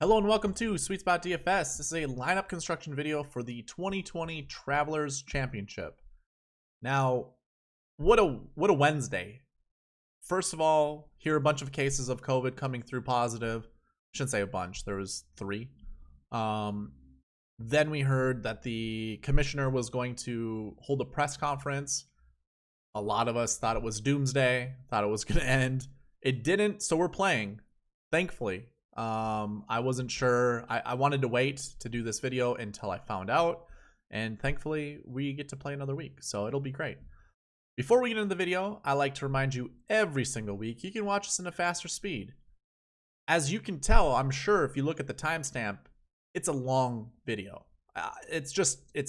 Hello and welcome to SweetSpotDFS. This is a lineup construction video for the 2020 Travelers Championship. Now, what a Wednesday. First of all, here are a bunch of cases of COVID coming through positive. Shouldn't say a bunch, there was 3. Then we heard that the commissioner was going to hold a press conference. A lot of us thought it was doomsday, thought it was going to end. It didn't, so we're playing, thankfully. I wasn't sure. I wanted to wait to do this video until I found out, and thankfully we get to play another week, so it'll be great. Before we get into the video, I like to remind you every single week you can watch us in a faster speed. As you can tell, I'm sure if you look at the timestamp, it's a long video. It's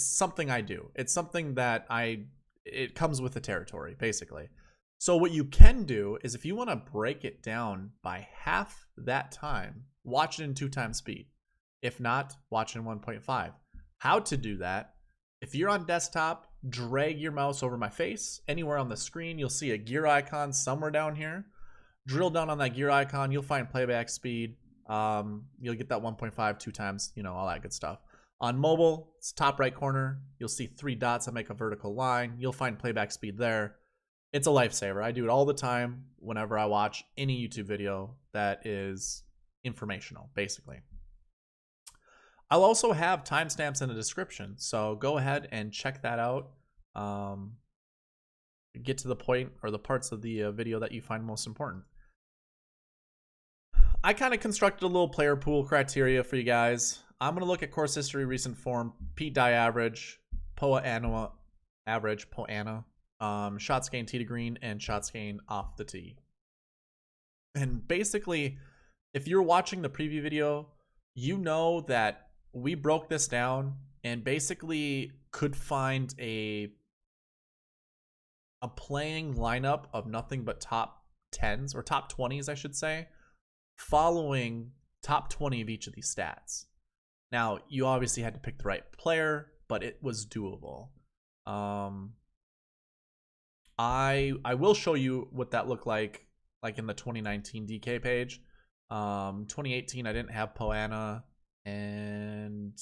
something I do. It's something that it comes with the territory, basically. So what you can do is if you want to break it down by half that time, watch it in 2x speed. If not, watch it in 1.5. How to do that? If you're on desktop, drag your mouse over my face. Anywhere on the screen, you'll see a gear icon somewhere down here. Drill down on that gear icon. You'll find playback speed. You'll get that 1.5, 2x, all that good stuff. On mobile, it's top right corner. You'll see 3 dots that make a vertical line. You'll find playback speed there. It's a lifesaver. I do it all the time whenever I watch any YouTube video that is informational, basically. I'll also have timestamps in the description, so go ahead and check that out. Get to the point or the parts of the video that you find most important. I kind of constructed a little player pool criteria for you guys. I'm going to look at course history, recent form, Pete die average, POA ANA average, POA ANA. Shots gained tee to green and shots gained off the tee. And basically, if you're watching the preview video, you know that we broke this down and basically could find a playing lineup of nothing but top 10s or top 20s, I should say, following top 20 of each of these stats. Now, you obviously had to pick the right player, but it was doable. I will show you what that looked like in the 2019 DK page. 2018, I didn't have POA ANA, and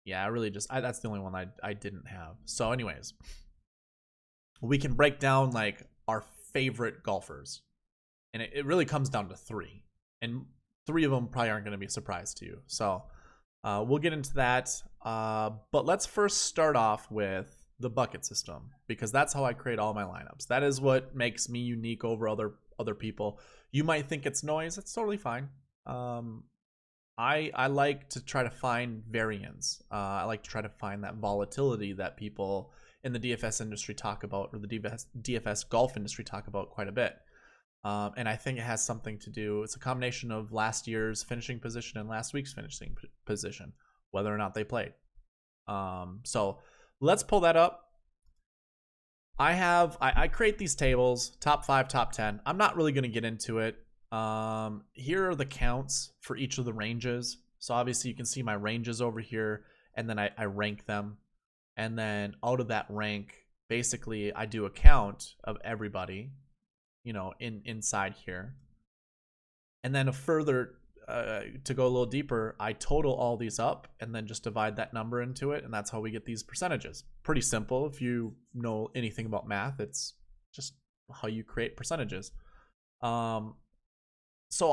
yeah, I really that's the only one I didn't have. So anyways, we can break down like our favorite golfers, and it really comes down to 3, and 3 of them probably aren't going to be a surprise to you. So we'll get into that, but let's first start off with the bucket system, because that's how I create all my lineups. That is what makes me unique over other people. You might think it's noise. It's totally fine. I like to try to find variance. I like to try to find that volatility that people in the DFS industry talk about, or the DFS golf industry talk about quite a bit. And I think it has something to do. It's a combination of last year's finishing position and last week's finishing position, whether or not they played. So let's pull that up. I create these tables, top 5, top 10. I'm not really going to get into it. Here are the counts for each of the ranges. So obviously you can see my ranges over here, and then I rank them. And then out of that rank, basically I do a count of everybody, inside here. And then a further, to go a little deeper, I total all these up and then just divide that number into it, and that's how we get these percentages. Pretty simple. If you know anything about math, it's just how you create percentages. So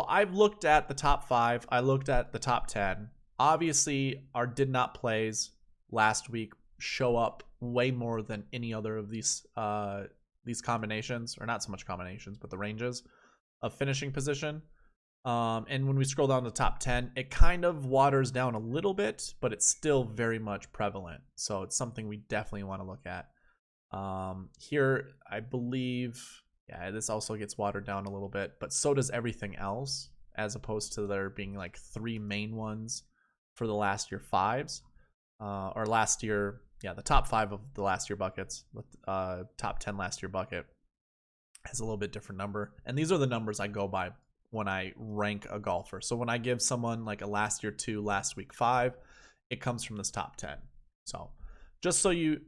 I've looked at the top 5. I looked at the top 10. Obviously, our did not plays last week show up way more than any other of these combinations, or not so much combinations, but the ranges of finishing position. And when we scroll down to the top 10, it kind of waters down a little bit, but it's still very much prevalent. So it's something we definitely want to look at. Here, I believe, yeah, this also gets watered down a little bit, but so does everything else, as opposed to there being like 3 main ones for the last year 5s, or last year, yeah, the top 5 of the last year buckets, top 10 last year bucket has a little bit different number. And these are the numbers I go by when I rank a golfer. So when I give someone like a last year 2, last week 5, it comes from this top 10. So just so you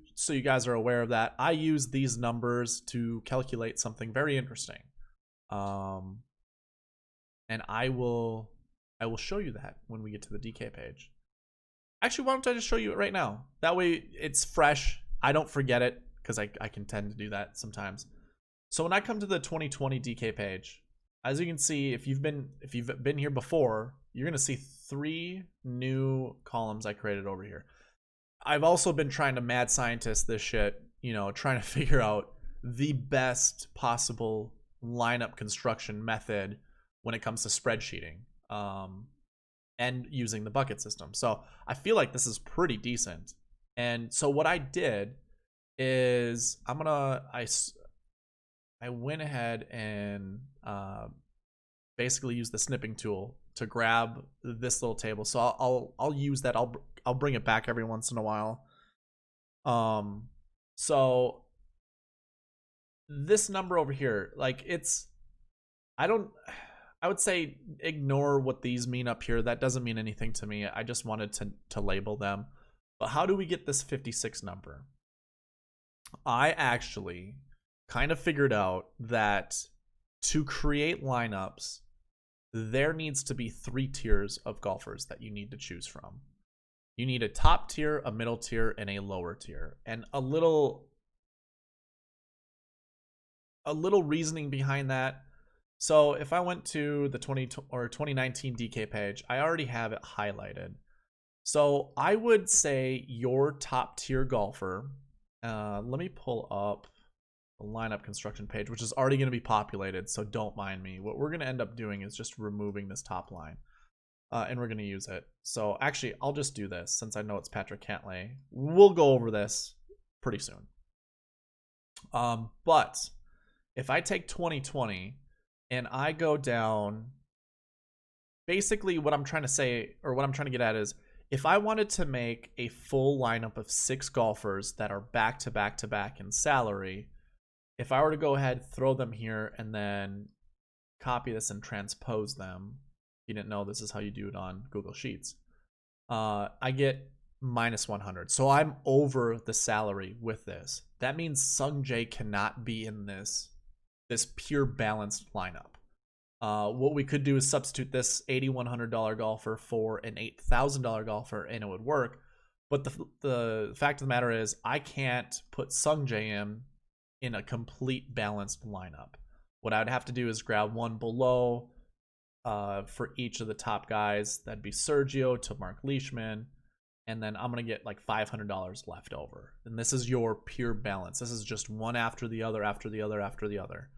guys are aware of that, I use these numbers to calculate something very interesting. and I will show you that when we get to the DK page. Actually, why don't I just show you it right now? That way it's fresh. I don't forget it because I can tend to do that sometimes. So when I come to the 2020 DK page, as you can see, if you've been here before, you're gonna see 3 new columns I created over here. I've also been trying to mad scientist this shit, you know, trying to figure out the best possible lineup construction method when it comes to spreadsheeting and using the bucket system. So I feel like this is pretty decent. And so what I did is I went ahead and basically used the snipping tool to grab this little table. So I'll use that. I'll bring it back every once in a while. So this number over here, like I would say ignore what these mean up here. That doesn't mean anything to me. I just wanted to label them. But how do we get this 56 number? I actually kind of figured out that to create lineups, there needs to be 3 tiers of golfers that you need to choose from. You need a top tier, a middle tier, and a lower tier. And a little reasoning behind that. So if I went to the 2019 DK page, I already have it highlighted. So I would say your top tier golfer, let me pull up the lineup construction page, which is already going to be populated, so don't mind me. What we're going to end up doing is just removing this top line, and we're going to use it. So actually, I'll just do this since I know it's Patrick Cantlay. We'll go over this pretty soon. But if I take 2020 and I go down, basically what I'm trying to say, or what I'm trying to get at is, if I wanted to make a full lineup of 6 golfers that are back to back to back in salary, if I were to go ahead, throw them here, and then copy this and transpose them, if you didn't know, this is how you do it on Google Sheets, I get minus 100. So I'm over the salary with this. That means Sung Jae cannot be in this pure balanced lineup. What we could do is substitute this $8,100 golfer for an $8,000 golfer, and it would work. But the fact of the matter is, I can't put Sung Jae in a complete balanced lineup. What I would have to do is grab one below for each of the top guys. That'd be Sergio to Mark Leishman. And then I'm going to get like $500 left over. And this is your pure balance. This is just one after the other, after the other, after the other.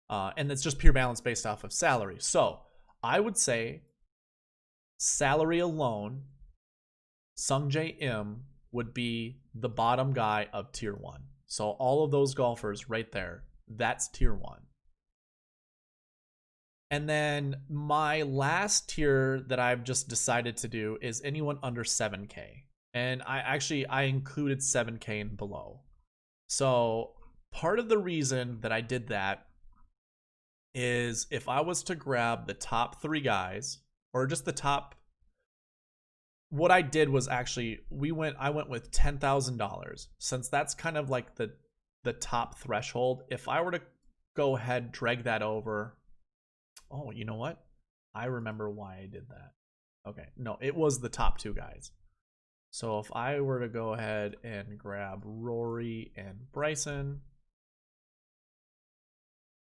And it's just pure balance based off of salary. So I would say salary alone, Sung Jae Im would be the bottom guy of tier 1. So all of those golfers right there, that's tier 1. And then my last tier that I've just decided to do is anyone under 7K. And I included 7K and below. So part of the reason that I did that is if I was to grab the top 3 guys, or just the top, what I did was actually I went with $10,000, since that's kind of like the top threshold. If I were to go ahead, drag that over, oh, you know what? I remember why I did that. Okay, no, it was the top 2 guys. So if I were to go ahead and grab Rory and Bryson,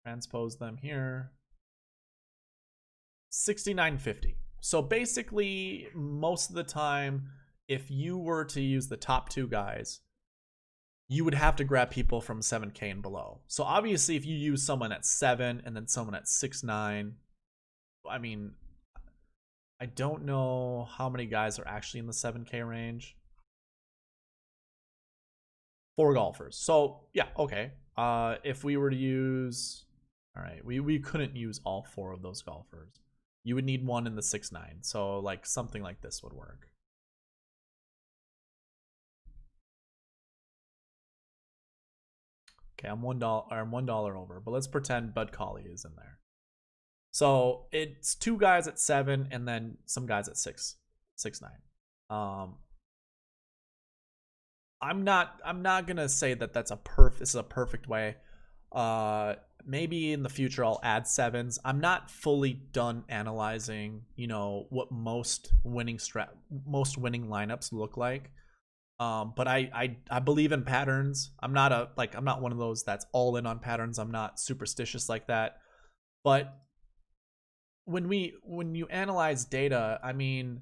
transpose them here, 69.50. So basically, most of the time, if you were to use the top 2 guys, you would have to grab people from 7K and below. So obviously, if you use someone at 7 and then someone at 6.9, I mean, I don't know how many guys are actually in the 7K range. 4 golfers. So yeah, okay. If we were to use, all right, we couldn't use all 4 of those golfers. You would need one in the 6.9. So like something like this would work. Okay, I'm $1 over, but let's pretend Bud Colley is in there. So it's 2 guys at 7 and then some guys at 6.9. I'm not gonna say that this is a perfect way. maybe in the future I'll add 7s. I'm not fully done analyzing, you know, what most winning lineups look like. But I believe in patterns. I'm not one of those that's all in on patterns. I'm not superstitious like that. But when you analyze data, I mean,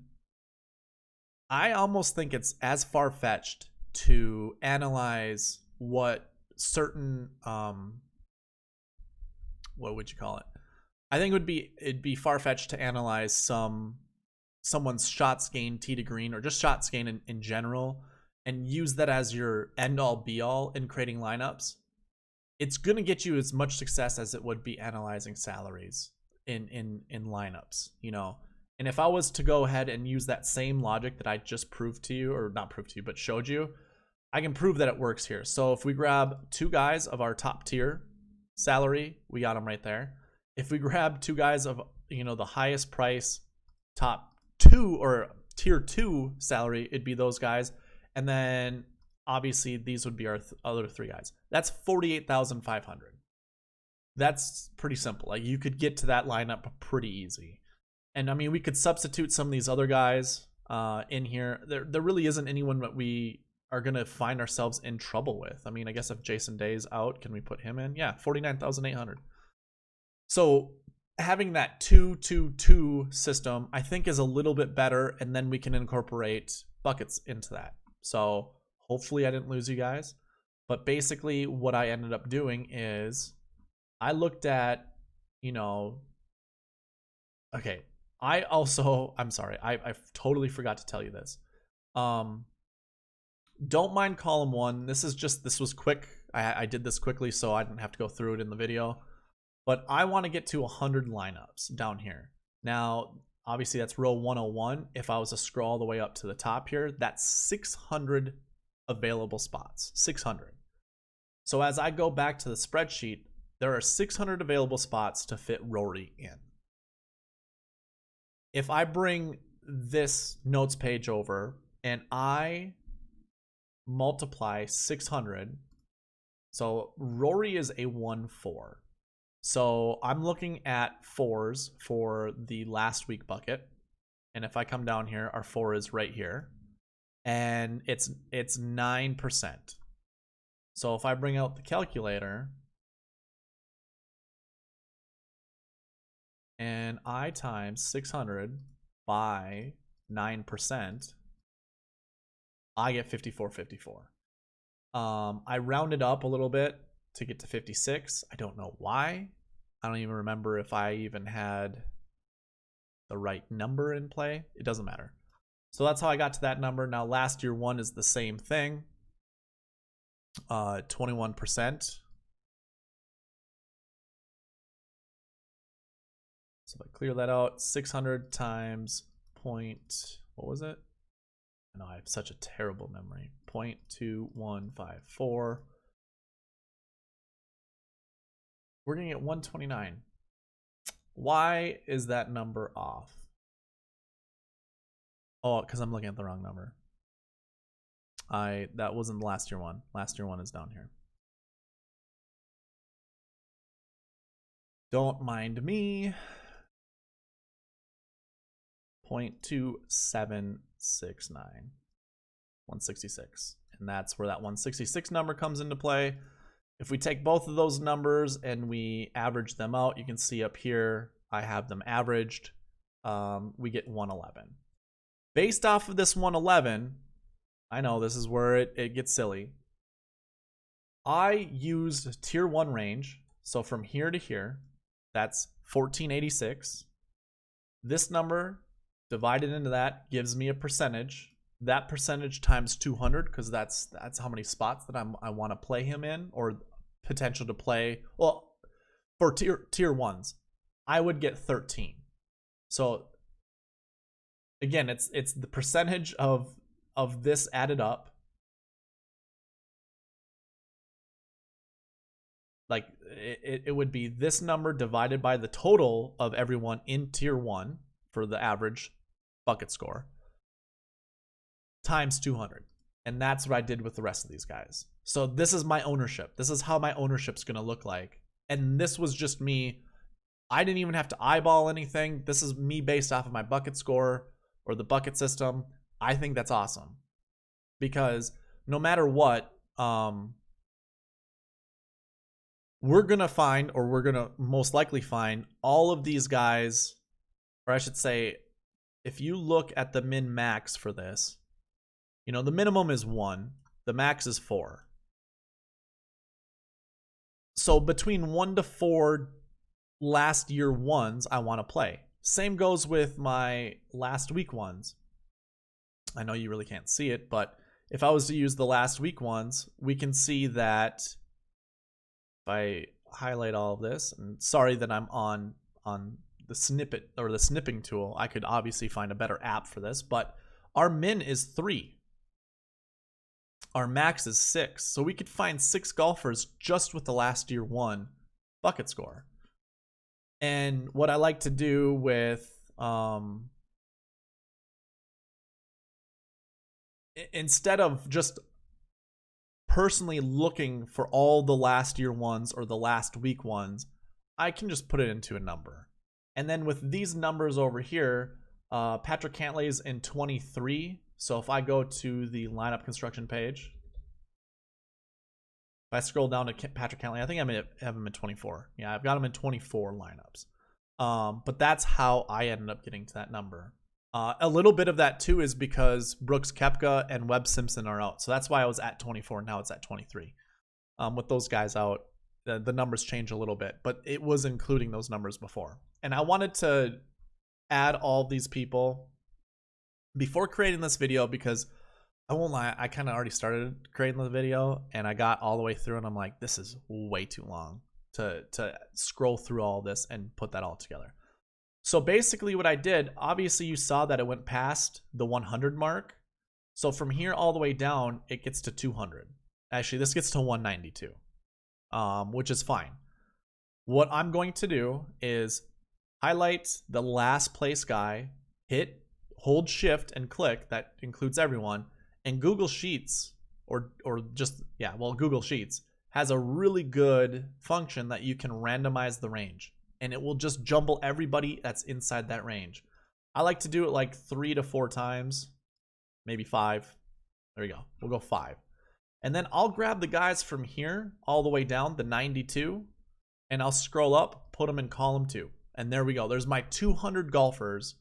I almost think it's as far-fetched to analyze what certain what would you call it? I think it'd be far-fetched to analyze someone's shots gained tee to green, or just shots gained in general, and use that as your end-all be-all in creating lineups. It's gonna get you as much success as it would be analyzing salaries in lineups, you know. And if I was to go ahead and use that same logic that I just proved to you, or not proved to you, but showed you, I can prove that it works here. So if we grab 2 guys of our top tier salary, we got them right there. If we grab 2 guys of, you know, the highest price top 2 or tier 2 salary, it'd be those guys. And then obviously these would be our other 3 guys. That's 48,500. That's pretty simple. Like, you could get to that lineup pretty easy. And I mean, we could substitute some of these other guys in here. There really isn't anyone that we are going to find ourselves in trouble with. I mean, I guess if Jason Day's out, can we put him in? Yeah, 49,800. So having that 2-2-2 system, I think, is a little bit better, and then we can incorporate buckets into that. So hopefully I didn't lose you guys. But basically what I ended up doing is I looked at, you know, okay, I'm sorry, I totally forgot to tell you this. Don't mind column 1. This was quick. I did this quickly so I didn't have to go through it in the video. But I want to get to 100 lineups down here. Now, obviously that's row 101. If I was to scroll all the way up to the top here, that's 600 available spots. 600. So as I go back to the spreadsheet, there are 600 available spots to fit Rory in. If I bring this notes page over and I multiply 600, so Rory is a 1-4. So I'm looking at 4s for the last week bucket. And if I come down here, our 4 is right here. And it's 9%. So if I bring out the calculator and I times 600 by 9%, I get 5454. I rounded up a little bit to get to 56. I don't know why. I don't even remember if I even had the right number in play. It doesn't matter. So that's how I got to that number. Now last year 1 is the same thing. 21%. So if I clear that out, 600 times point, what was it? I know I have such a terrible memory. 0.2154. We're gonna get 129. Why is that number off? Oh, because I'm looking at the wrong number. That wasn't the last year one. Last year one is down here. Don't mind me. 0.2769. 166. And that's where that 166 number comes into play. If we take both of those numbers and we average them out, you can see up here I have them averaged. We get 111. Based off of this 111, I know this is where it gets silly. I used tier 1 range. So from here to here, that's 1486. This number divided into that gives me a percentage. That percentage times 200, because that's how many spots that I want to play him in, or potential to play. Well, for tier 1s, I would get 13. So again, it's the percentage of this added up. Like it would be this number divided by the total of everyone in tier 1 for the average bucket score, times 200. And that's what I did with the rest of these guys. So this is my ownership. This is how my ownership's going to look like And this was just me. I didn't even have to eyeball anything. This is me based off of my bucket score or the bucket system. I think that's awesome because no matter what, we're going to find, or we're going to most likely find, all of these guys, or I should say, if you look at the min max for this, you know, the minimum is 1, the max is 4. So between 1 to 4 last year ones I want to play. Same goes with my last week ones. I know you really can't see it, but if I was to use the last week ones, we can see that if I highlight all of this, and sorry that I'm on the snippet or the snipping tool, I could obviously find a better app for this, but our min is 3. Our max is 6. So we could find 6 golfers just with the last year 1 bucket score. And what I like to do with instead of just personally looking for all the last year ones or the last week ones, I can just put it into a number. And then with these numbers over here, Patrick Cantlay's in 23. So if I go to the lineup construction page, if I scroll down to Patrick Cantlay, I think I have him in 24. Yeah, I've got him in 24 lineups. But that's how I ended up getting to that number. A little bit of that too is because Brooks Koepka and Webb Simpson are out. So that's why I was at 24. Now it's at 23. With those guys out, the numbers change a little bit. But it was including those numbers before. And I wanted to add all these people before creating this video because I won't lie, I kind of already started creating the video and I got all the way through and I'm like, this is way too long to scroll through all this and put that all together. So basically what I did, obviously you saw that it went past the 100 mark. So from here all the way down, it gets to 200. Actually, this gets to 192, which is fine. What I'm going to do is highlight the last place guy, hold shift and click, that includes everyone. And Google Sheets, Google Sheets has a really good function that you can randomize the range. And it will just jumble everybody that's inside that range. I like to do it like 3 to 4 times, maybe 5. There we go. We'll go 5. And then I'll grab the guys from here all the way down, the 92, and I'll scroll up, put them in column 2. And there we go. There's my 200 golfers.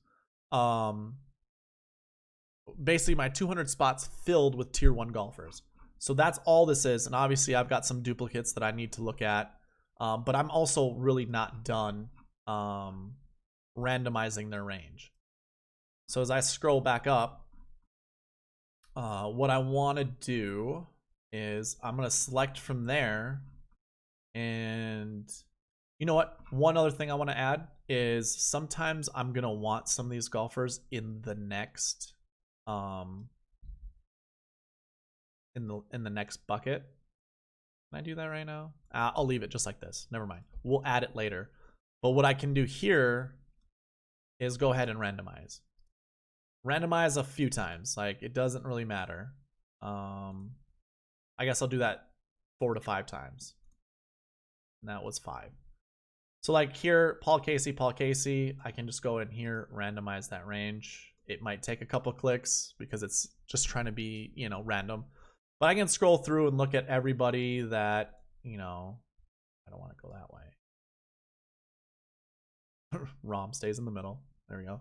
Basically my 200 spots filled with tier 1 golfers. So that's all this is. And obviously I've got some duplicates that I need to look at. But I'm also really not done randomizing their range. So as I scroll back up, what I want to do is I'm going to select from there. And you know what? One other thing I want to add is sometimes I'm going to want some of these golfers in the next in the next bucket. Can I do that right now? I'll leave it just like this. Never mind. We'll add it later. But what I can do here is go ahead and randomize. Randomize a few times. Like, it doesn't really matter. I guess I'll do that 4 to 5 times. And that was 5. So like here, Paul Casey, I can just go in here, randomize that range. It might take a couple clicks because it's just trying to be, you know, random. But I can scroll through and look at everybody that, you know, I don't want to go that way. Rom stays in the middle. There we go.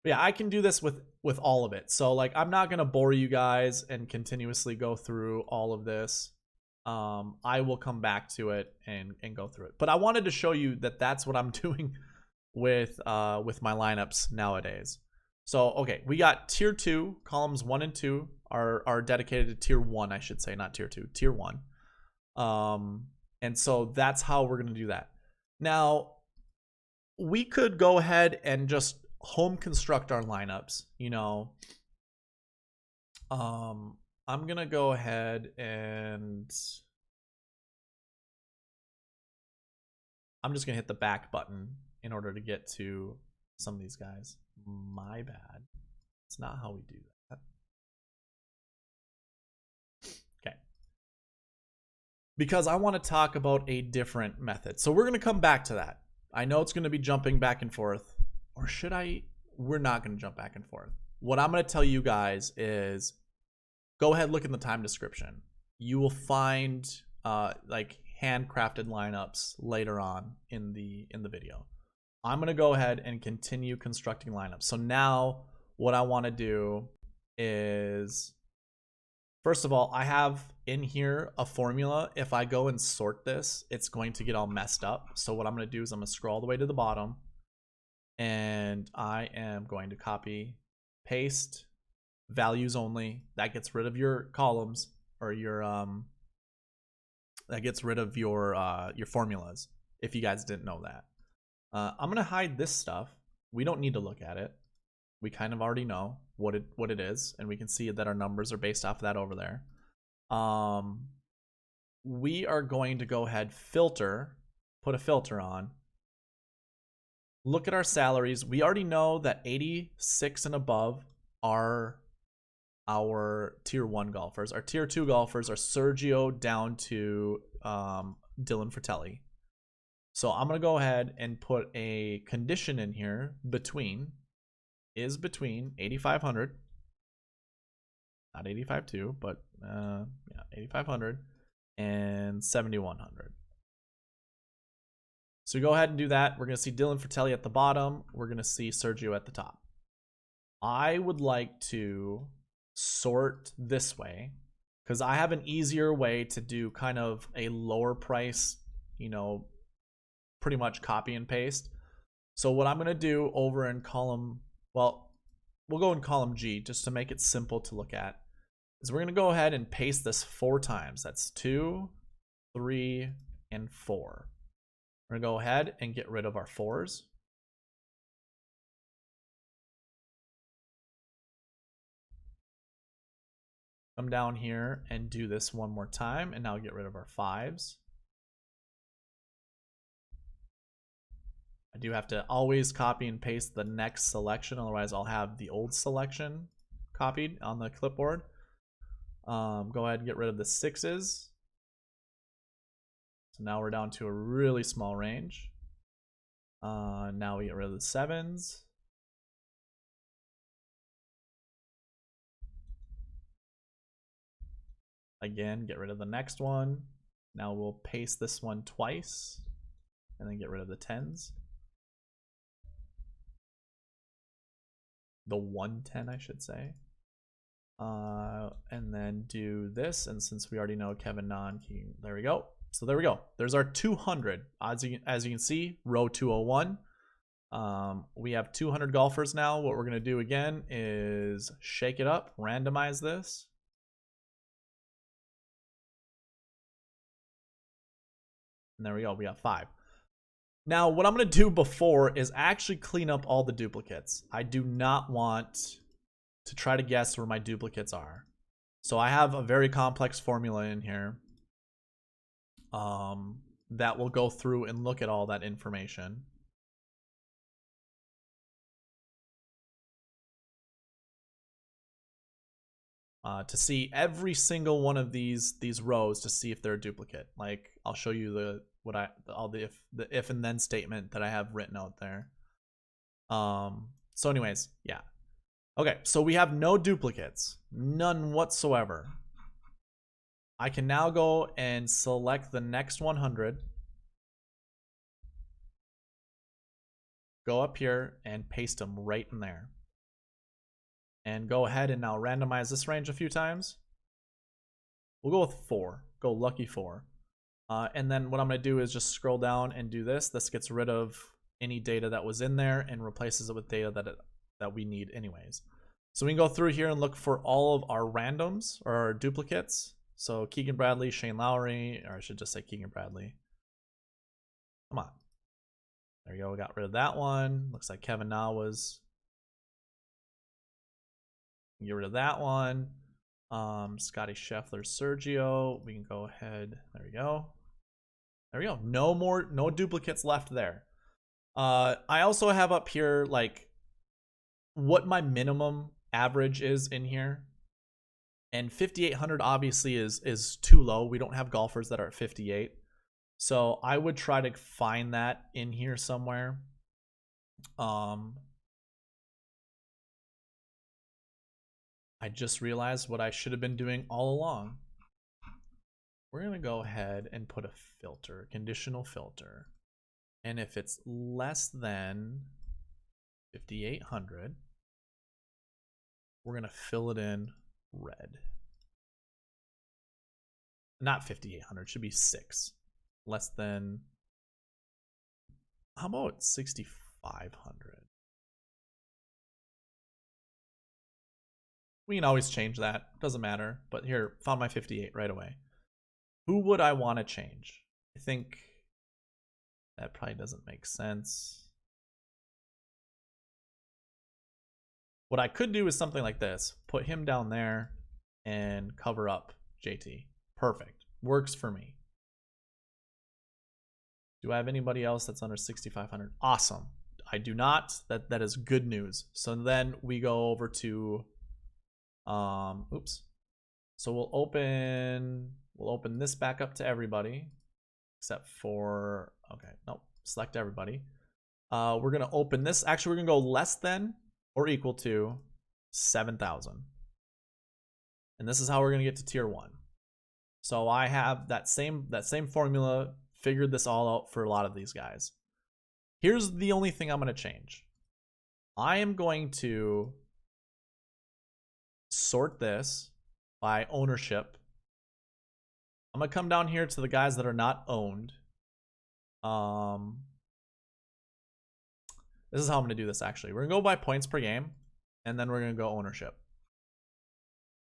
But yeah, I can do this with all of it. So like, I'm not going to bore you guys and continuously go through all of this. I will come back to it and go through it. But I wanted to show you that that's what I'm doing with my lineups nowadays. So, okay, we got tier 2, columns 1 and 2 are dedicated to tier 1, I should say, not tier 2, tier 1. And so that's how we're going to do that. Now, we could go ahead and just home construct our lineups, you know. I'm going to go ahead and I'm just going to hit the back button in order to get to some of these guys. My bad. It's not how we do that. Okay. because I want to talk about a different method. So we're going to come back to that. I know it's going to be jumping back and forth. Or should I? We're not going to jump back and forth. What I'm going to tell you guys is go ahead, look in the time description. You will find like handcrafted lineups later on in the video. I'm going to go ahead and continue constructing lineups. So now what I want to do is, first of all, I have in here a formula. If I go and sort this, it's going to get all messed up. So what I'm going to do is I'm going to scroll all the way to the bottom, and I am going to copy, paste, values only. That gets rid of your columns, or your that gets rid of your formulas, if you guys didn't know that. I'm going to hide this stuff. We don't need to look at it. We kind of already know what it is, and we can see that our numbers are based off of that over there. We are going to go ahead, filter, put a filter on. Look at our salaries. We already know that 86 and above are our tier 1 golfers. Our tier 2 golfers are Sergio down to Dylan Fratelli. So I'm going to go ahead and put a condition in here between 8,500, not 85.2, but yeah, 8,500 and 7,100. So we go ahead and do that. We're going to see Dylan Fratelli at the bottom. We're going to see Sergio at the top. I would like to sort this way because I have an easier way to do kind of a lower price, pretty much copy and paste. So what I'm going to do over in column, well, we'll go in column G just to make it simple to look at, is we're going to go ahead and paste this 4 times. That's 2, 3, and 4. We're going to go ahead and get rid of our 4s. Come down here and do this one more time, and now get rid of our 5s. I do have to always copy and paste the next selection, otherwise I'll have the old selection copied on the clipboard. Go ahead and get rid of the 6s. So now we're down to a really small range. Now we get rid of the 7s. Again, get rid of the next one. Now we'll paste this one twice and then get rid of the 10s. The 110, I should say. And then do this, and since we already know Kevin Non, there we go. So there we go. There's our 200. As you can see, row 201. We have 200 golfers now. What we're going to do again is shake it up, randomize this. And there we go. We got 5. Now, what I'm going to do before is actually clean up all the duplicates. I do not want to try to guess where my duplicates are. So I have a very complex formula in here that will go through and look at all that information. To see every single one of these rows to see if they're a duplicate. Like, I'll show you the if and then statement that I have written out there. So anyways, yeah. Okay, so we have no duplicates, none whatsoever. I can now go and select the next 100. Go up here and paste them right in there. And go ahead and now randomize this range a few times. We'll go with 4. Go lucky 4. And then what I'm going to do is just scroll down and do this. This gets rid of any data that was in there and replaces it with data that we need anyways. So we can go through here and look for all of our randoms or our duplicates. So Keegan Bradley, Shane Lowry, or I should just say Keegan Bradley. Come on. There you go. We got rid of that one. Looks like Kevin Na was. Get rid of that one. Scotty Scheffler, Sergio. We can go ahead. There we go. There we go. No duplicates left there. I also have up here like what my minimum average is in here. And 5,800 obviously is too low. We don't have golfers that are at 58. So I would try to find that in here somewhere. I just realized what I should have been doing all along. We're going to go ahead and put a filter, conditional filter. And if it's less than 5,800, we're going to fill it in red. Not 5,800, should be 6. Less than, how about 6,500? We can always change that, doesn't matter. But here, found my 58 right away. Who would I want to change? I think that probably doesn't make sense. What I could do is something like this. Put him down there and cover up JT. Perfect. Works for me. Do I have anybody else that's under 6,500? Awesome. I do not. That is good news. So then we go over to oops. So we'll open this back up to everybody except for, okay, nope, select everybody. We're going to open this. Actually, we're going to go less than or equal to 7,000. And this is how we're going to get to tier 1. So I have that same formula, figured this all out for a lot of these guys. Here's the only thing I'm going to change. I am going to sort this by ownership. I'm going to come down here to the guys that are not owned. This is how I'm going to do this, actually. We're going to go by points per game, and then we're going to go ownership.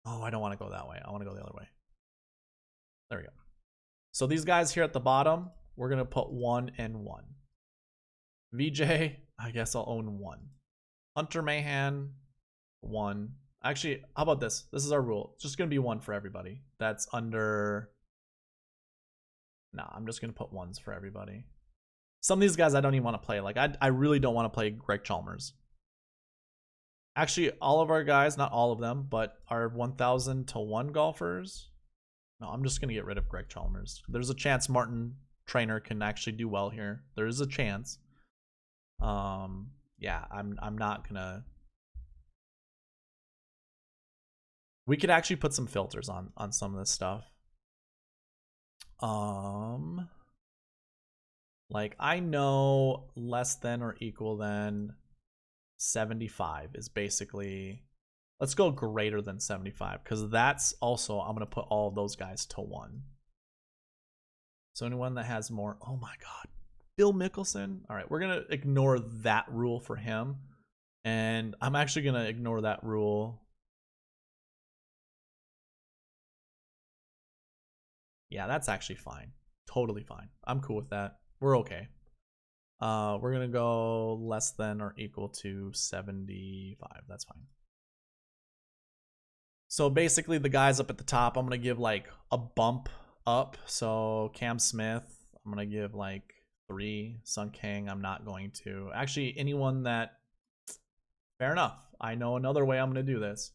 Oh, I don't want to go that way. I want to go the other way. There we go. So these guys here at the bottom, we're going to put 1 and 1. VJ, I guess I'll own 1. Hunter Mahan, 1. Actually, how about this? This is our rule. It's just going to be 1 for everybody. That's under... Nah, I'm just going to put 1s for everybody. Some of these guys I don't even want to play. Like, I really don't want to play Greg Chalmers. Actually, all of our guys, not all of them, but our 1,000 to 1 golfers. No, I'm just going to get rid of Greg Chalmers. There's a chance Martin Trainer can actually do well here. There is a chance. Yeah, I'm not going to... We could actually put some filters on some of this stuff. Like, I know less than or equal than 75 is basically... Let's go greater than 75, because that's also... I'm going to put all of those guys to 1. So anyone that has more... Oh my god. Phil Mickelson? Alright, we're going to ignore that rule for him. And I'm actually going to ignore that rule... Yeah, that's actually fine. Totally fine. I'm cool with that. We're okay. We're going to go less than or equal to 75. That's fine. So basically the guys up at the top, I'm going to give like a bump up. So Cam Smith, I'm going to give like 3. Sun Kang, I'm not going to. Actually, anyone that... Fair enough. I know another way I'm going to do this.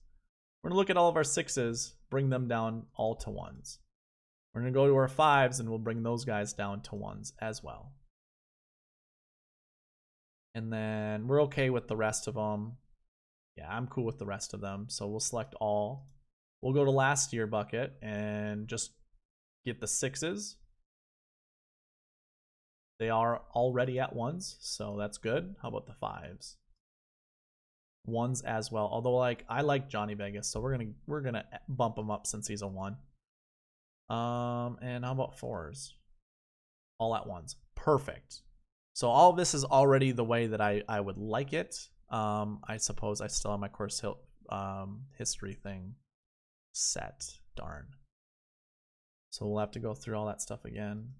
We're going to look at all of our 6s, bring them down all to 1s. We're going to go to our 5s and we'll bring those guys down to 1s as well. And then we're okay with the rest of them. Yeah, I'm cool with the rest of them. So we'll select all. We'll go to last year bucket and just get the 6s. They are already at 1s, so that's good. How about the 5s? 1s as well. Although, like, I like Johnny Vegas, so we're gonna bump him up since he's a 1. And how about 4s? All at 1s. Perfect. So all of this is already the way that I would like it. I suppose I still have my course history thing set. Darn. So we'll have to go through all that stuff again.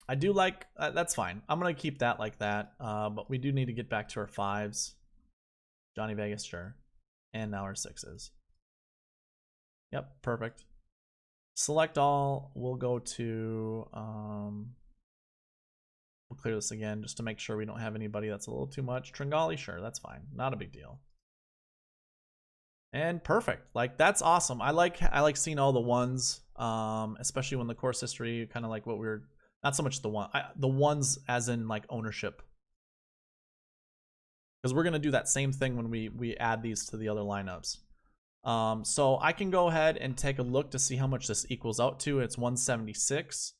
I do like, that's fine. I'm going to keep that like that. But we do need to get back to our 5s. Johnny Vegas, sure. And now our 6s. Yep, perfect. Select all. We'll go to, we'll clear this again just to make sure we don't have anybody that's a little too much. Tringali, sure, that's fine. Not a big deal. And perfect. Like, that's awesome. I like seeing all the ones, especially when the course history, kind of like what we're, not so much the ones as in like ownership. Because we're going to do that same thing when we add these to the other lineups. So I can go ahead and take a look to see how much this equals out to. It's 176.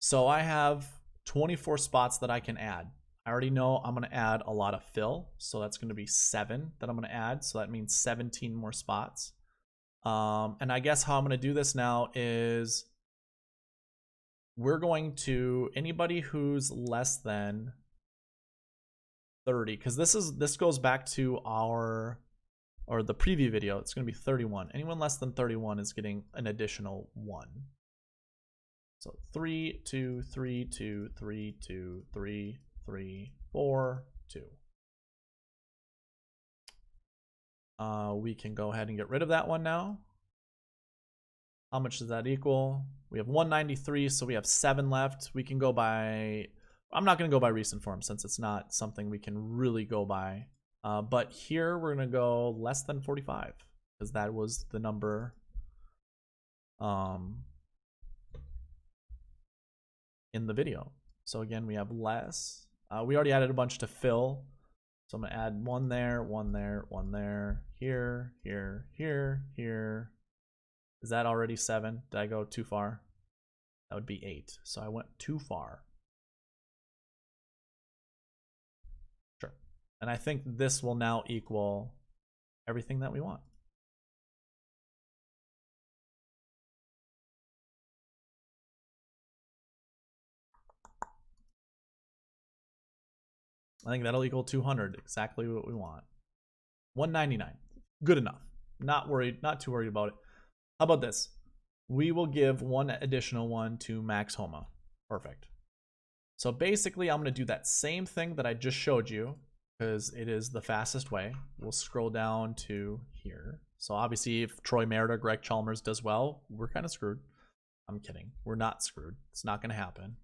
So I have 24 spots that I can add. I already know I'm going to add a lot of fill. So that's going to be 7 that I'm going to add. So that means 17 more spots. And I guess how I'm going to do this now is we're going to, anybody who's less than 30, because this goes back to our, or the preview video, it's going to be 31. Anyone less than 31 is getting an additional 1. So 3, 2, 3, 2, 3, 2, 3, 3, 4, 2. We can go ahead and get rid of that one now. How much does that equal? We have 193, so we have 7 left. We can go by, I'm not going to go by recent form since it's not something we can really go by. But here we're going to go less than 45 because that was the number in the video. So again, we have less. We already added a bunch to fill. So I'm going to add 1 there, 1 there, 1 there, here, here, here, here. Is that already 7? Did I go too far? That would be 8. So I went too far. Sure. And I think this will now equal everything that we want. I think that'll equal 200, exactly what we want. 199, good enough. Not worried, not too worried about it. How about this? We will give 1 additional one to Max Homa. Perfect. So basically, I'm going to do that same thing that I just showed you because it is the fastest way. We'll scroll down to here. So obviously, if Troy Merritt or Greg Chalmers does well, we're kind of screwed. I'm kidding. We're not screwed. It's not going to happen.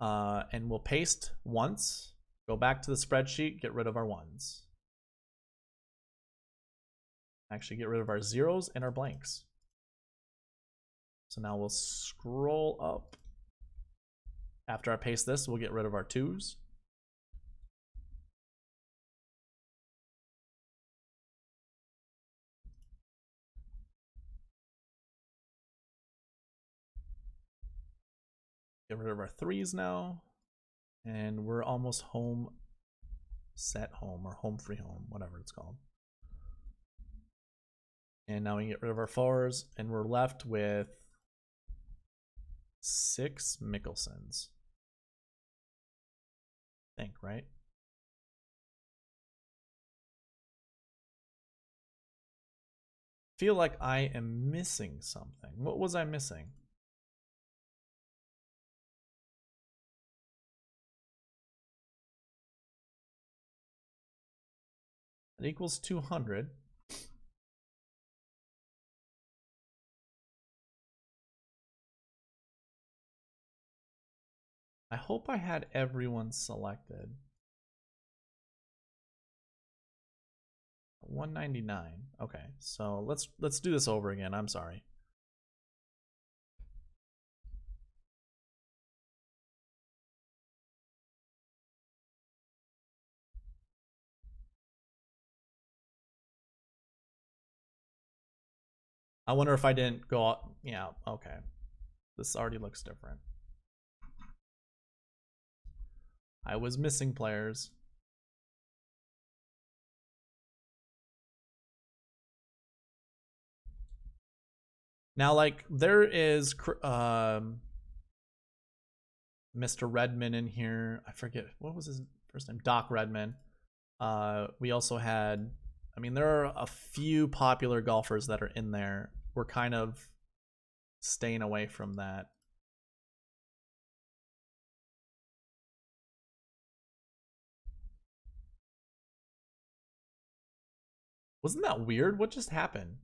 And we'll paste once. Go back to the spreadsheet, get rid of our 1s. Actually, get rid of our 0s and our blanks. So now we'll scroll up. After I paste this, we'll get rid of our 2s. Get rid of our 3s now. And we're almost home, set home, or home free home, whatever it's called. And now we can get rid of our 4s, and we're left with 6 Mickelsons. I think, right? Feel like I am missing something. What was I missing? It equals 200. I hope I had everyone selected. 199. Okay, so let's do this over again. I'm sorry. I wonder if I didn't go out. Yeah, okay. This already looks different. I was missing players. Now, like, there is Mr. Redman in here. I forget, what was his first name? Doc Redman. We also had, I mean, there are a few popular golfers that are in there. We're kind of staying away from that. Wasn't that weird? What just happened?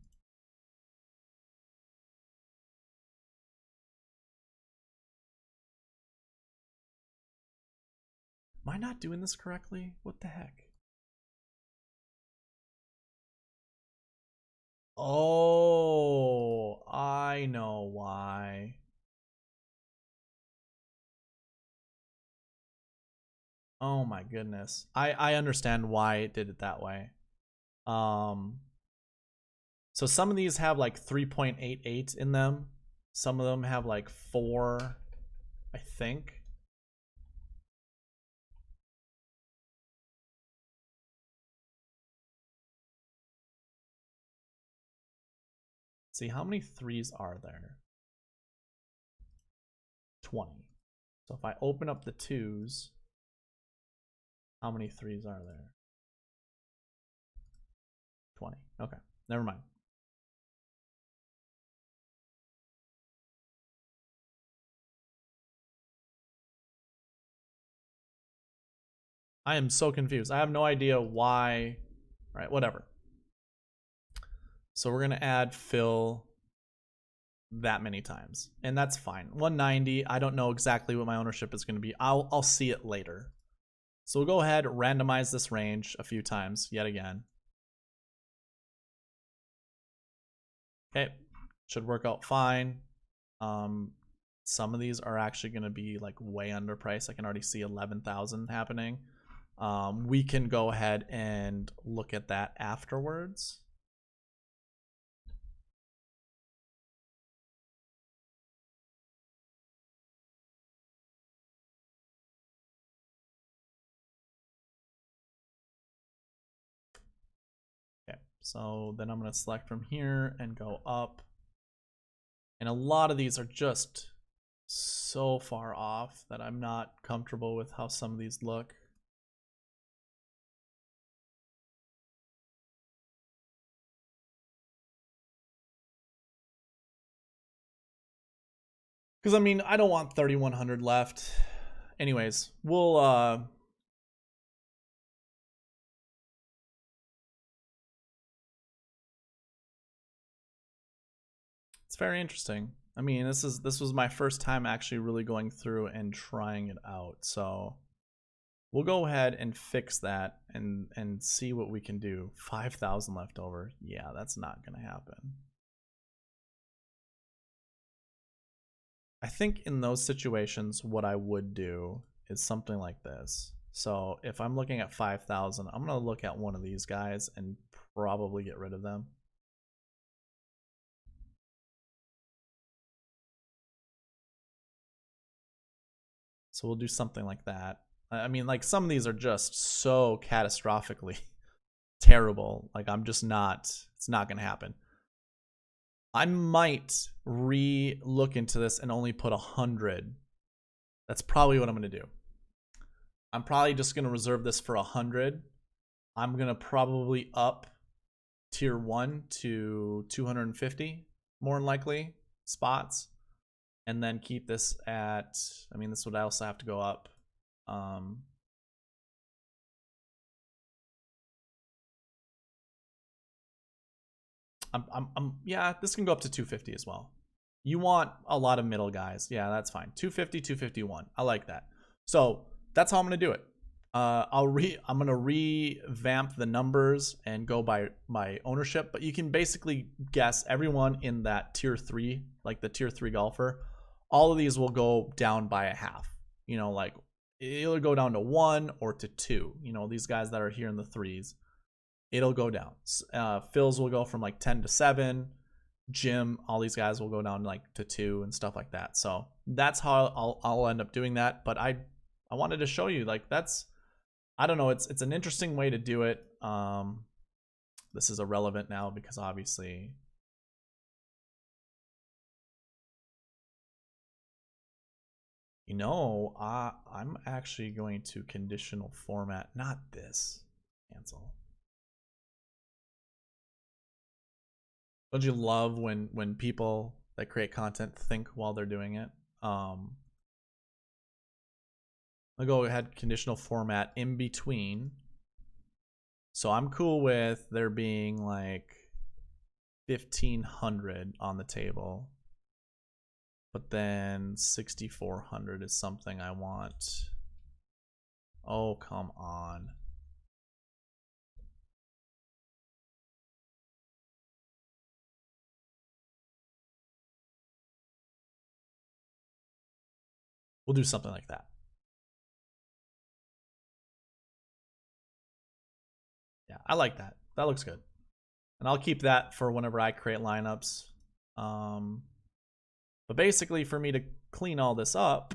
Am I not doing this correctly? What the heck? Oh, I know why. Oh my goodness. I understand why it did it that way. So some of these have like 3.88 in them. Some of them have like 4, I think. See, how many 3s are there? 20. So if I open up the 2s, how many 3s are there? 20. Okay, never mind. I am so confused. I have no idea why. All right, whatever. So we're going to add fill that many times, and that's fine. 190. I don't know exactly what my ownership is going to be. I'll see it later. So we'll go ahead, randomize this range a few times yet again. Okay, should work out fine. Some of these are actually going to be like way underpriced. I can already see 11,000 happening. We can go ahead and look at that afterwards. Okay, so then I'm going to select from here and go up. And a lot of these are just so far off that I'm not comfortable with how some of these look. Because, I mean, I don't want 3,100 left. Anyways, we'll... It's very interesting. I mean, this was my first time actually really going through and trying it out. So we'll go ahead and fix that and see what we can do. 5,000 left over. Yeah, that's not going to happen. I think in those situations, what I would do is something like this. So if I'm looking at 5,000, I'm going to look at one of these guys and probably get rid of them. So we'll do something like that. I mean, like some of these are just so catastrophically terrible. Like I'm just not, it's not going to happen. I might re-look into this and only put 100. That's probably what I'm going to do. I'm probably just going to reserve this for 100. I'm going to probably up tier 1 to 250, more than likely, spots. And then keep this at, I mean, this would also have to go up. Yeah, this can go up to 250 as well. You want a lot of middle guys. Yeah, that's fine. 250, 251. I like that. So that's how I'm going to do it. I'm going to revamp the numbers and go by ownership, but you can basically guess everyone in that tier 3, like the tier 3 golfer, all of these will go down by a half. You know, like it'll go down to 1 or to 2. You know, these guys that are here in the 3s, it'll go down. Phil's will go from like 10 to 7. Jim, all these guys will go down like to 2 and stuff like that. So that's how I'll end up doing that. But I wanted to show you, like, that's, I don't know, it's an interesting way to do it. This is irrelevant now because obviously you know, I'm actually going to conditional format, not this. Cancel. Don't you love when people that create content think while they're doing it? I'll go ahead, conditional format in between. So I'm cool with there being like 1,500 on the table. But then 6,400 is something I want. Oh, come on. We'll do something like that. Yeah, I like that. That looks good. And I'll keep that for whenever I create lineups. But basically, for me to clean all this up,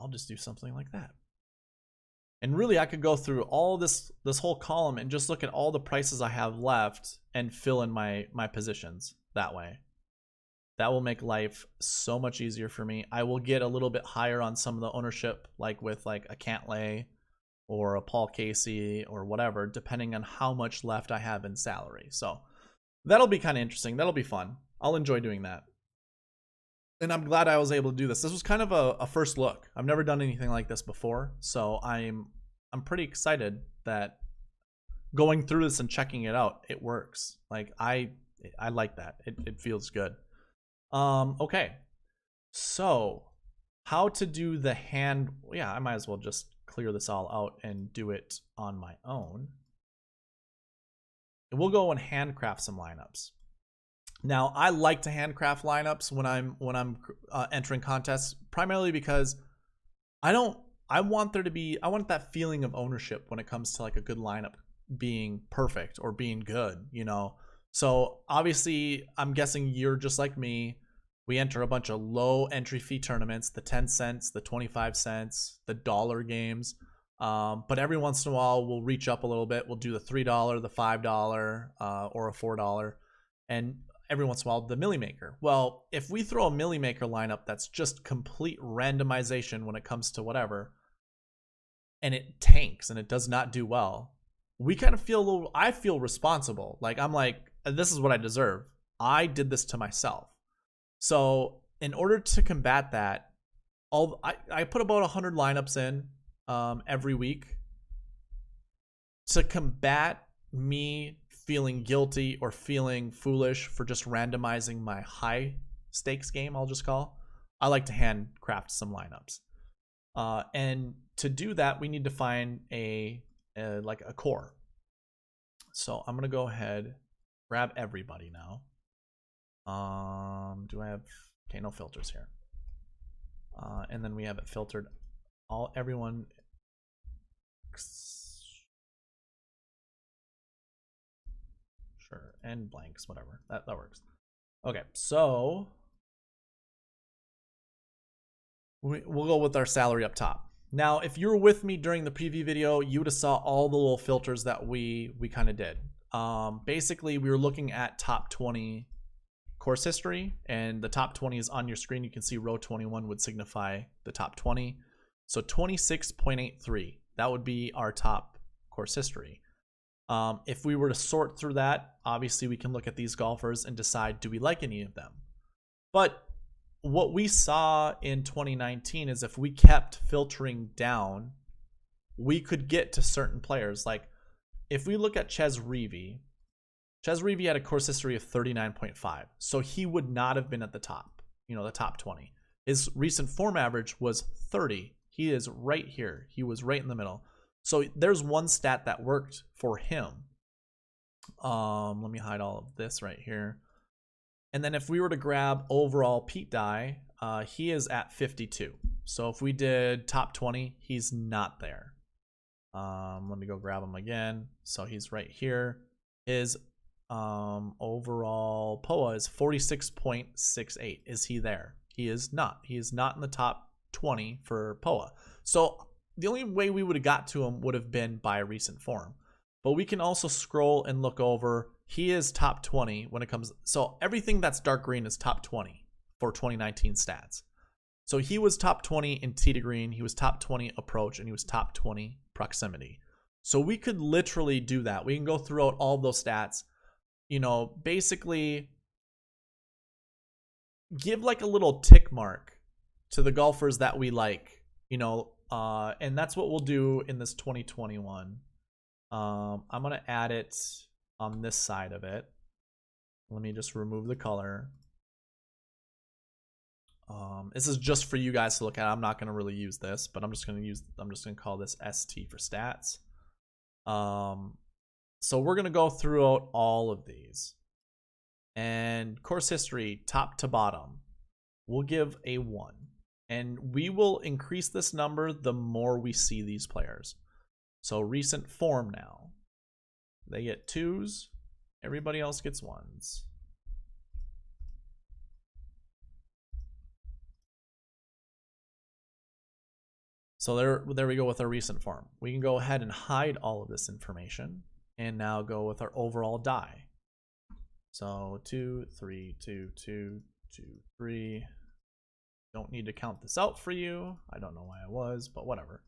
I'll just do something like that. And really, I could go through all this whole column and just look at all the prices I have left and fill in my positions that way. That will make life so much easier for me. I will get a little bit higher on some of the ownership, like with like a Cantlay or a Paul Casey or whatever, depending on how much left I have in salary. So that'll be kind of interesting. That'll be fun. I'll enjoy doing that. And I'm glad I was able to do this. This was kind of a first look. I've never done anything like this before, so I'm pretty excited that going through this and checking it out, it works. Like I like that. It feels good. Okay. So how to do the hand? Yeah, I might as well just clear this all out and do it on my own. And we'll go and handcraft some lineups. Now, I like to handcraft lineups when I'm entering contests, primarily because I want that feeling of ownership when it comes to like a good lineup being perfect or being good, you know. So obviously, I'm guessing you're just like me. We enter a bunch of low entry fee tournaments, the 10 cents, the 25 cents, the dollar games. But every once in a while, we'll reach up a little bit. We'll do the $3, the $5, or a $4, and every once in a while, the Millie Maker. Well, if we throw a Millie Maker lineup that's just complete randomization when it comes to whatever, and it tanks and it does not do well, we kind of I feel responsible. Like, I'm like, this is what I deserve. I did this to myself. So in order to combat that, I put about 100 lineups in every week to combat me feeling guilty or feeling foolish for just randomizing my high stakes game, I'll just call. I like to handcraft some lineups. And to do that, we need to find a core. So I'm going to go ahead, grab everybody now. Do I have, okay, no filters here. And then we have it filtered everyone. Sure, and blanks, whatever. That works. Okay, so we'll go with our salary up top. Now, if you were with me during the preview video, you would have saw all the little filters that we kind of did. Basically, we were looking at top 20 course history, and the top 20 is on your screen. You can see row 21 would signify the top 20. So 26.83, that would be our top course history. If we were to sort through that, obviously we can look at these golfers and decide, do we like any of them? But what we saw in 2019 is if we kept filtering down, we could get to certain players. Like if we look at Ches Reavie had a course history of 39.5. So he would not have been at the top, the top 20. His recent form average was 30. He is right here. He was right in the middle. So there's one stat that worked for him. Let me hide all of this right here. And then if we were to grab overall Pete Dye, he is at 52. So if we did top 20, he's not there. Let me go grab him again. So he's right here. His overall POA is 46.68. Is he there? He is not. He is not in the top 20 for POA. So the only way we would have got to him would have been by recent form. But we can also scroll and look over. He is top 20 when it comes. So everything that's dark green is top 20 for 2019 stats. So he was top 20 in tee to green. He was top 20 approach, and he was top 20 proximity. So we could literally do that. We can go throughout all of those stats. Basically give like a little tick mark to the golfers that we like, and that's what we'll do in this 2021. I'm going to add it on this side of it. Let me just remove the color. This is just for you guys to look at. I'm not going to really use this, but I'm just going to call this ST for stats. So we're going to go throughout all of these. And course history, top to bottom, we'll give a 1. And we will increase this number the more we see these players. So recent form now. They get 2s. Everybody else gets 1s. So there we go with our recent form. We can go ahead and hide all of this information and now go with our overall die. So 2, 3, 2, 2, 2, 3. Don't need to count this out for you. I don't know why I was, but whatever.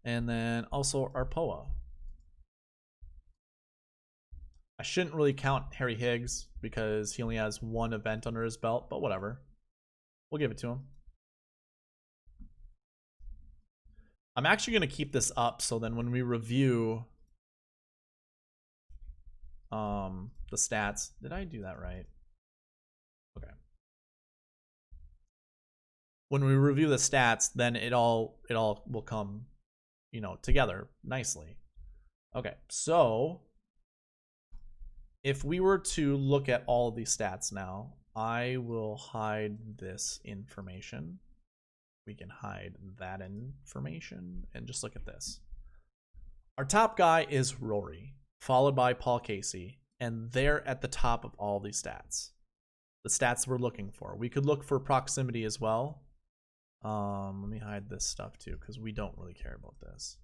And then also our POA. I shouldn't really count Harry Higgs because he only has 1 event under his belt, but whatever. We'll give it to him. I'm actually going to keep this up so then when we review the stats, did I do that right? Okay. When we review the stats, then it all will come, together nicely. Okay, so if we were to look at all of these stats now, I will hide this information. We can hide that information and just look at this. Our top guy is Rory, followed by Paul Casey, and they're at the top of all these stats. The stats we're looking for. We could look for proximity as well. Let me hide this stuff too, because we don't really care about this.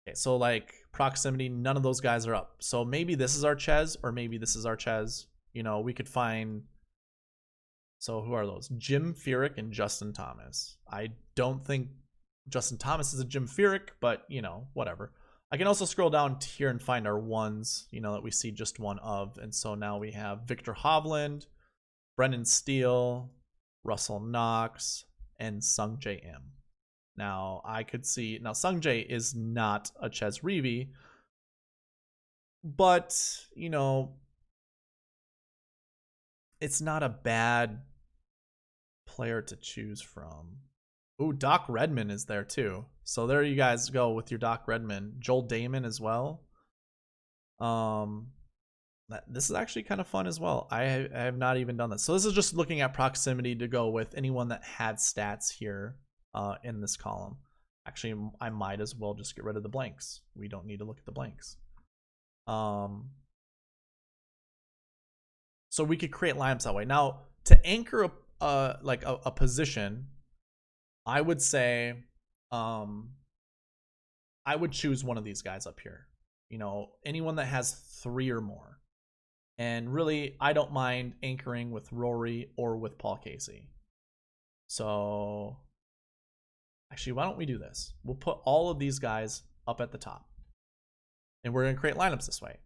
Okay, so like proximity, none of those guys are up. So maybe this is our Ches, or maybe this is our Ches. We could find. So who are those? Jim Furyk and Justin Thomas. I don't think Justin Thomas is a Jim Furyk, but whatever. I can also scroll down here and find our 1s, that we see just 1 of. And so now we have Victor Hovland, Brendan Steele, Russell Knox, and Sung J M. Now I could see Sung J is not a Ches Reavie, but it's not a bad player to choose from. Ooh, Doc Redman is there too. So there you guys go with your Doc Redman. Joel Damon as well. This is actually kind of fun as well. I have not even done this. So this is just looking at proximity to go with anyone that had stats here in this column. Actually, I might as well just get rid of the blanks. We don't need to look at the blanks. So we could create lineups that way. Now, to anchor a position, I would say I would choose one of these guys up here. Anyone that has 3 or more. And really, I don't mind anchoring with Rory or with Paul Casey. So actually, why don't we do this? We'll put all of these guys up at the top. And we're going to create lineups this way.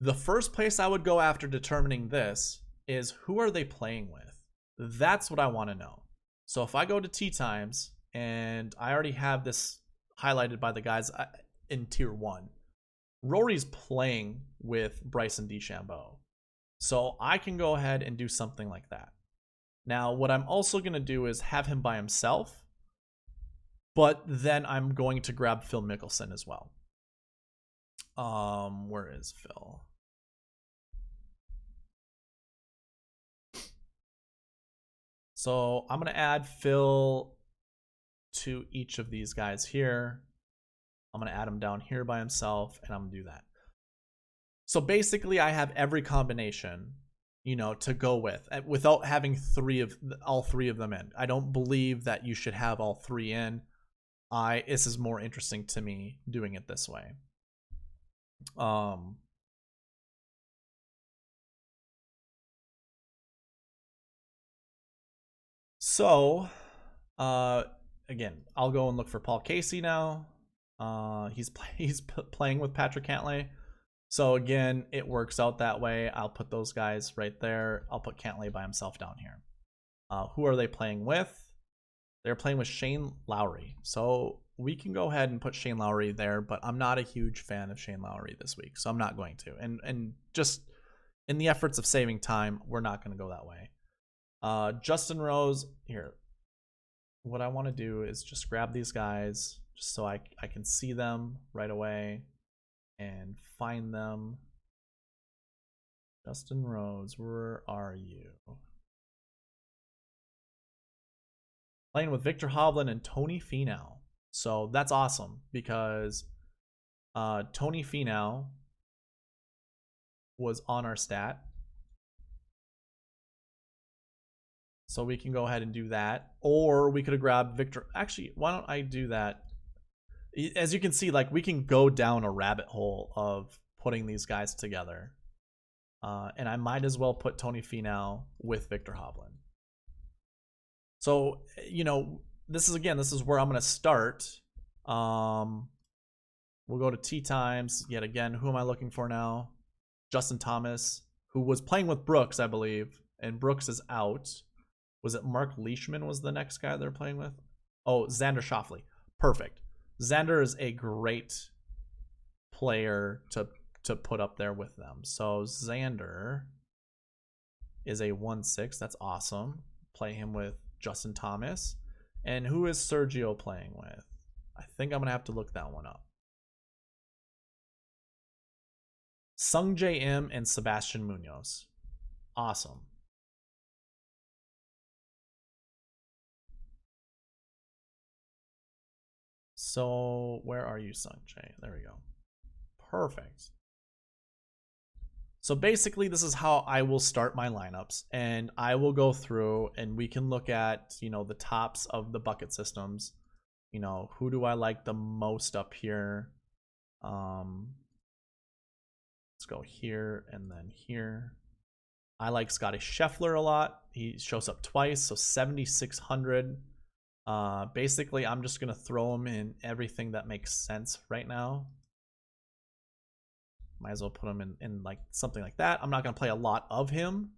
The first place I would go after determining this is who are they playing with? That's what I want to know. So if I go to Tea Times and I already have this highlighted by the guys in tier 1, Rory's playing with Bryson DeChambeau. So I can go ahead and do something like that. Now, what I'm also going to do is have him by himself, but then I'm going to grab Phil Mickelson as well. Where is Phil? So I'm going to add Phil to each of these guys here. I'm going to add him down here by himself, and I'm going to do that. So basically, I have every combination, to go with without having all three of them in. I don't believe that you should have all 3 in. This is more interesting to me doing it this way. So again, I'll go and look for Paul Casey now. He's playing with Patrick Cantlay. So again, it works out that way. I'll put those guys right there. I'll put Cantlay by himself down here. Who are they playing with? They're playing with Shane Lowry. So we can go ahead and put Shane Lowry there, but I'm not a huge fan of Shane Lowry this week, so I'm not going to. And just in the efforts of saving time, we're not going to go that way. Justin Rose, here. What I want to do is just grab these guys just so I can see them right away and find them. Justin Rose, where are you? Playing with Victor Hovland and Tony Finau. So that's awesome because Tony Finau was on our stat. So we can go ahead and do that. Or we could have grabbed Victor. Actually, why don't I do that? As you can see, like, we can go down a rabbit hole of putting these guys together. And I might as well put Tony Finau with Victor Hovland. So, you know, this is where I'm going to start. We'll go to tee times yet again. Who am I looking for now? Justin Thomas, who was playing with Brooks, I believe, and Brooks is out. Was it Mark Leishman was the next guy they're playing with? Oh, Xander Schauffele. Perfect. Xander is a great player to put up there with them. So Xander is a 1-6. That's awesome. Play him with Justin Thomas. And who is Sergio playing with? I think I'm going to have to look that one up. Sung J M and Sebastian Munoz. Awesome. So where are you, Sung J? There we go. Perfect. So basically, this is how I will start my lineups, and I will go through and we can look at, you know, the tops of the bucket systems. You know, who do I like the most up here? Let's go here and then here. I like Scotty Scheffler a lot. He shows up twice, so 7,600. Basically, I'm just gonna throw him in everything that makes sense right now. Might as well put him in like something like that. I'm not gonna play a lot of him.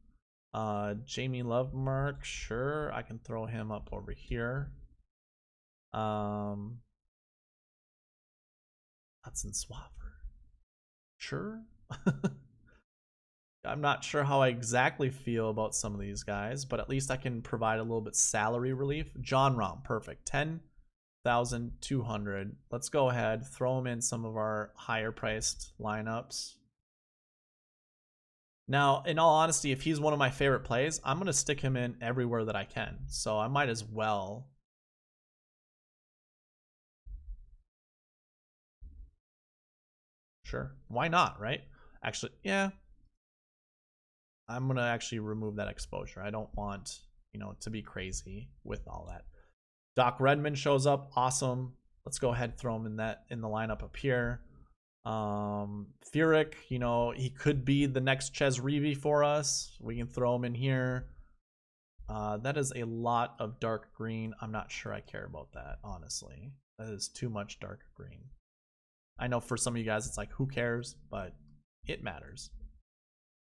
Jamie Lovemark, sure, I can throw him up over here. Hudson Swaffer, sure. I'm not sure how I exactly feel about some of these guys, but at least I can provide a little bit salary relief. John Rahm, perfect. 10,200. Let's go ahead, throw him in some of our higher priced lineups. Now, in all honesty, if he's one of my favorite plays, I'm going to stick him in everywhere that I can. So I might as well. Sure. Why not, right? Actually, yeah. I'm going to actually remove that exposure. I don't want, you know, to be crazy with all that. Doc Redman shows up. Awesome. Let's go ahead and throw him in the lineup up here. Furyk, you know, he could be the next Ches Reavie for us. We can throw him in here. That is a lot of dark green. I'm not sure I care about that, honestly. That is too much dark green. I know for some of you guys it's like, who cares? But it matters.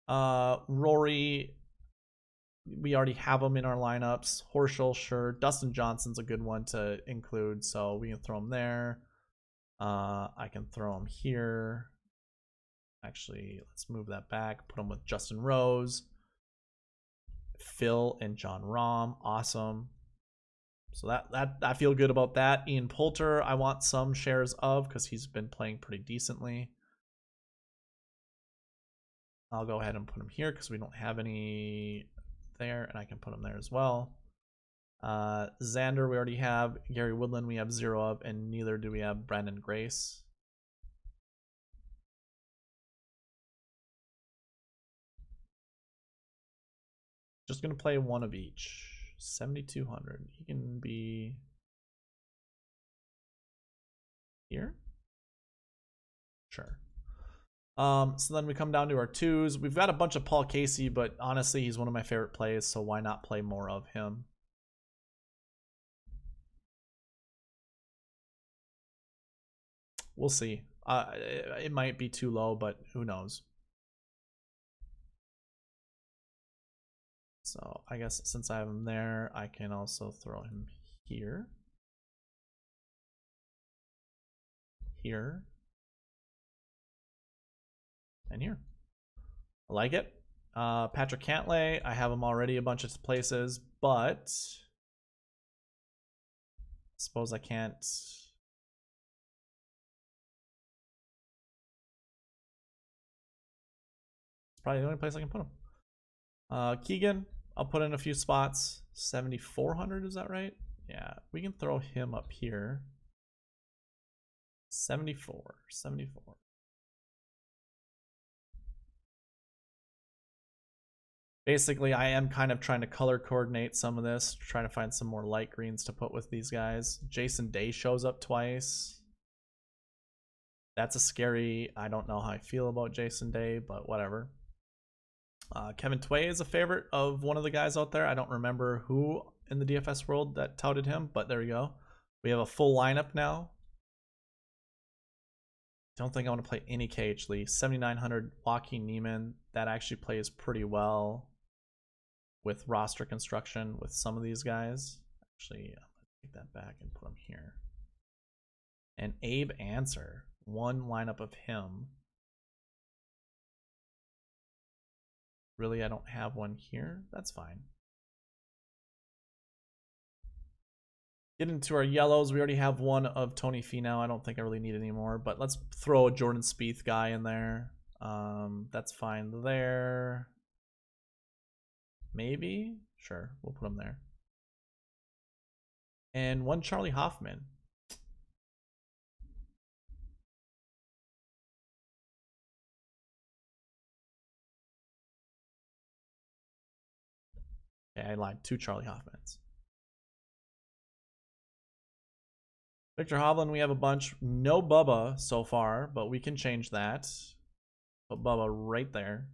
Rory, we already have him in our lineups. Horschel, sure. Dustin Johnson's a good one to include, so we can throw him there. I can throw him here. Actually, let's move that back. Put him with Justin Rose, Phil, and John Rahm. Awesome. So that I feel good about that. Ian Poulter, I want some shares of because he's been playing pretty decently. I'll go ahead and put him here because we don't have any there, and I can put him there as well. Xander, we already have. Gary Woodland, we have 0 of, and neither do we have Brandon Grace. Just going to play one of each. 7,200. He can be here. Sure. So then we come down to our 2s. We've got a bunch of Paul Casey, but honestly, he's one of my favorite plays, so why not play more of him? We'll see. It might be too low, but who knows? So I guess since I have him there, I can also throw him here. Here. And here. I like it. Patrick Cantlay, I have him already a bunch of places, but I suppose I can't. probably the only place I can put him. Keegan, I'll put in a few spots. 7,400, is that right? Yeah, we can throw him up here. 74. Basically, I am kind of trying to color coordinate some of this, trying to find some more light greens to put with these guys. Jason Day shows up twice. That's a scary, I don't know how I feel about Jason Day, but whatever. Kevin Tway is a favorite of one of the guys out there. I don't remember who in the DFS world that touted him, but there we go. We have a full lineup now. Don't think I want to play any KH Lee. 7,900 Joaquin Neiman. That actually plays pretty well with roster construction with some of these guys. Actually, I'm going to take that back and put him here. And Abe Answer. One lineup of him. Really, I don't have one here. That's fine. Get into our yellows. We already have one of Tony Finau. I don't think I really need any more, but let's throw a Jordan Spieth guy in there. That's fine there. Maybe? Sure, we'll put him there. And one Charlie Hoffman. Okay, I lied. Two Charlie Hoffmans. Victor Hovland, we have a bunch. No Bubba so far, but we can change that. Put Bubba right there.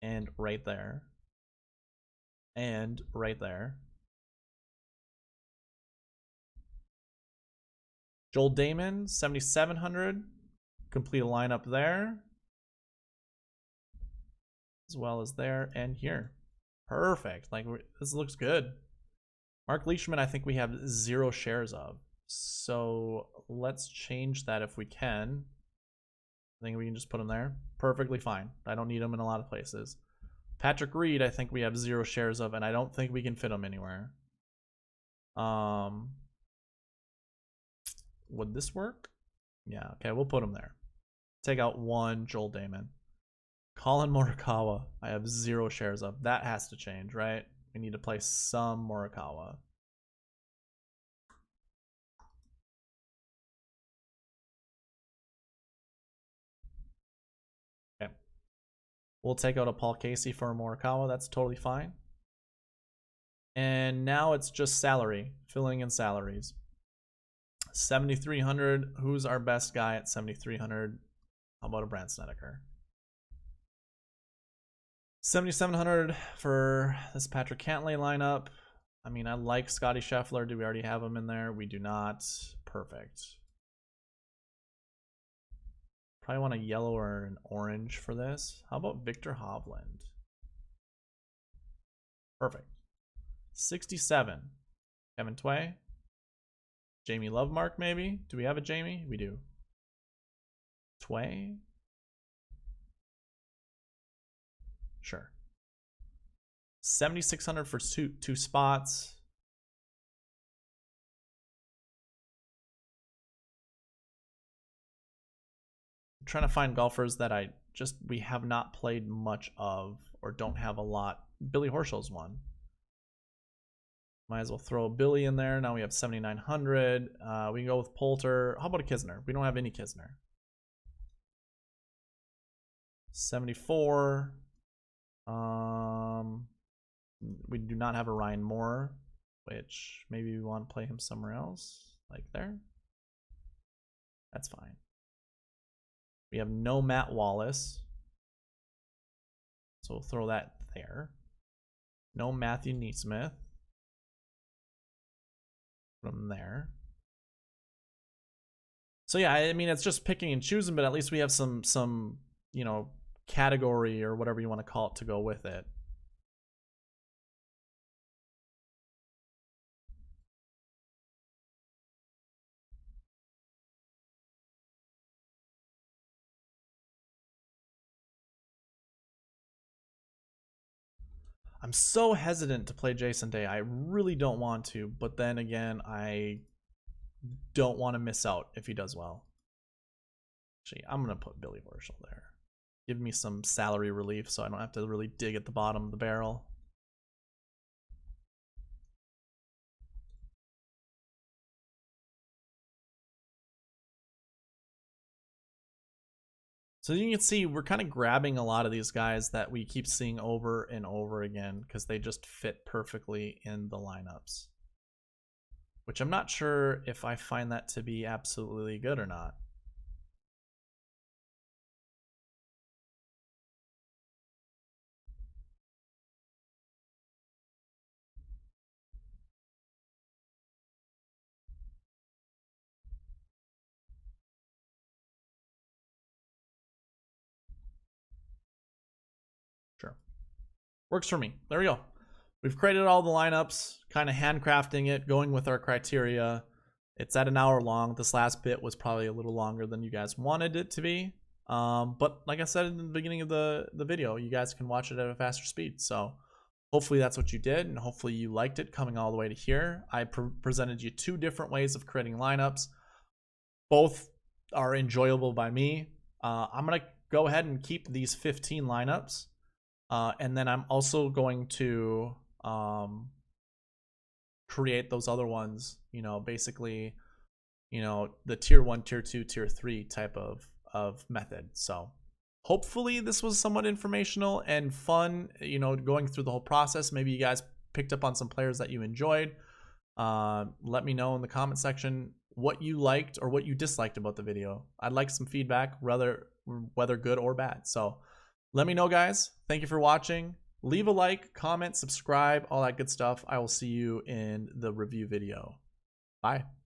And right there. And right there. Joel Damon, 7,700. Complete a lineup there. As well as there and here. Perfect. Like, this looks good. Mark Leishman, I think we have 0 shares of. So let's change that if we can. I think we can just put him there. Perfectly fine. I don't need him in a lot of places. Patrick Reed, I think we have 0 shares of, and I don't think we can fit him anywhere. Would this work? Yeah, okay, we'll put him there. Take out one Joel Damon. Colin Morikawa, I have 0 shares of. That has to change, right? We need to play some Morikawa. Okay. We'll take out a Paul Casey for a Morikawa. That's totally fine. And now it's just salary, filling in salaries. 7,300. Who's our best guy at 7,300? How about a Brandt Snedeker? 7,700 for this Patrick Cantlay lineup. I mean, I like Scotty Scheffler. Do we already have him in there? We do not. Perfect. Probably want a yellow or an orange for this. How about Victor Hovland? Perfect. 67. Kevin Tway. Jamie Lovemark, maybe? Do we have a Jamie? We do. Tway? Sure. 7,600 for two spots. I'm trying to find golfers that we have not played much of or don't have a lot. Billy Horschel's one. Might as well throw a Billy in there. Now we have 7,900. We can go with Poulter. How about a Kisner? We don't have any Kisner. 74. We do not have a Ryan Moore, which maybe we want to play him somewhere else, like there. That's fine. We have no Matt Wallace, so we'll throw that there. No Matthew Neesmith. From there. So yeah, I mean, it's just picking and choosing, but at least we have some you know, category or whatever you want to call it to go with it. I'm so hesitant to play Jason Day. I really don't want to, but then again, I don't want to miss out if he does well. Actually, I'm going to put Billy Horschel there. give me some salary relief so I don't have to really dig at the bottom of the barrel. So you can see we're kind of grabbing a lot of these guys that we keep seeing over and over again because they just fit perfectly in the lineups. Which I'm not sure if I find that to be absolutely good or not. Sure. Works for me. There we go. We've created all the lineups, kind of handcrafting it, going with our criteria. It's at an hour long. This last bit was probably a little longer than you guys wanted it to be. But like I said in the beginning of the video, you guys can watch it at a faster speed. So hopefully that's what you did, and hopefully you liked it coming all the way to here. I presented you 2 different ways of creating lineups. Both are enjoyable by me. I'm going to go ahead and keep these 15 lineups. And then I'm also going to create those other ones, you know, basically, you know, the tier 1, tier 2, tier 3 type of method. So hopefully this was somewhat informational and fun, you know, going through the whole process. Maybe you guys picked up on some players that you enjoyed. Let me know in the comment section what you liked or what you disliked about the video. I'd like some feedback, whether good or bad. So let me know, guys. Thank you for watching. Leave a like, comment, subscribe, all that good stuff. I will see you in the review video. Bye.